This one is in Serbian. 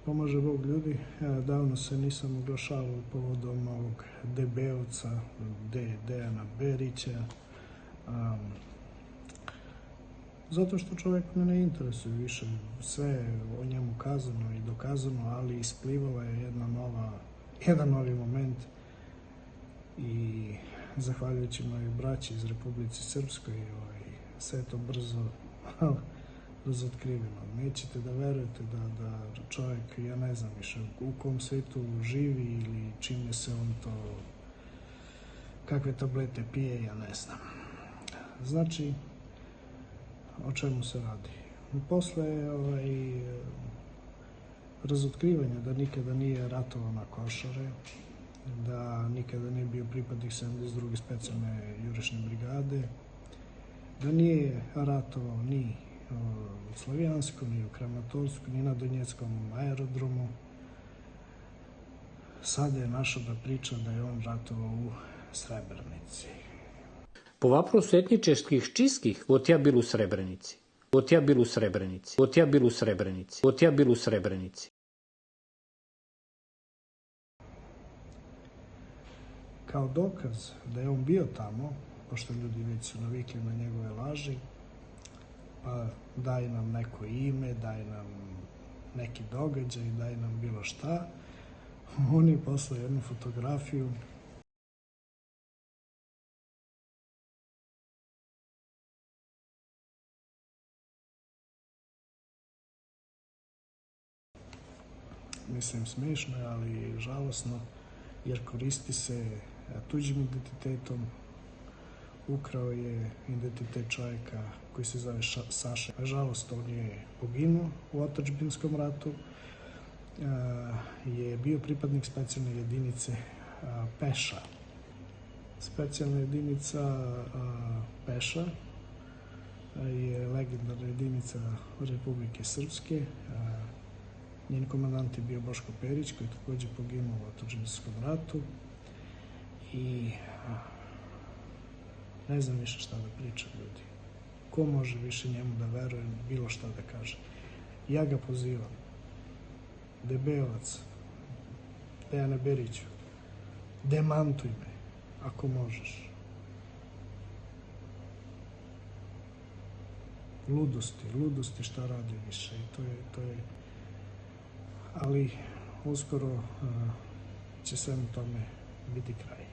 Pomaže Bog ljudi. Davno se nisam oglašavao povodom ovog Debeovca, Dejana Berića. Zato što čovjek me ne interesuje više. Sve je o njemu kazano i dokazano, ali isplivala je jedan novi moment i zahvaljujući mojoj braći iz Republici Srpskoj, sve je to brzo otkriveno. Nećete da verujete da čovjek, ja ne znam više u kom svetu živi ili čime se on to, kakve tablete pije, ja ne znam. Znači, o čemu se radi? Posle razotkrivanja da nikada nije ratovao na Košare, da nikada nije bio pripadnik 72. specijalne jurišne brigade, da nije ratovao ni u Slavijansku, ni u Kramatorsku, ni na Donjeckom aerodromu. Sada je našao da priča da je on ratovao u Srebrenici. Po вопросу этнических чистки, вот я был у Сребреницы. Вот я был у Сребреницы. Вот я был у Сребреницы. Вот я был у Сребреницы. Kao dokaz da je on bio tamo, pošto ljudi već su navikli na njegove laži, pa daj nam neko ime, daj nam neki događaj, daj nam bilo šta, on je poslao jednu fotografiju mislim smiješno, ali žalosno, jer koristi se tuđim identitetom. Ukrao je identitet čovjeka koji se zove Saša. Nažalost, on je poginuo u otadžbinskom ratu, je bio pripadnik specijalne jedinice Peša. Specijalna jedinica Peša je legendarna jedinica Republike Srpske. Njen komandant je bio Boško Perić, koji je takođe poginuo u otadžbinskom ratu. I ne znam više šta da pričam, ljudi. Ko može više njemu da veruje, bilo šta da kaže? Ja ga pozivam. Debeovac, Dejane Beriću, demantuj me, ako možeš. Ludosti šta radi više. I to je... Ali uskoro će svemu tome biti kraj.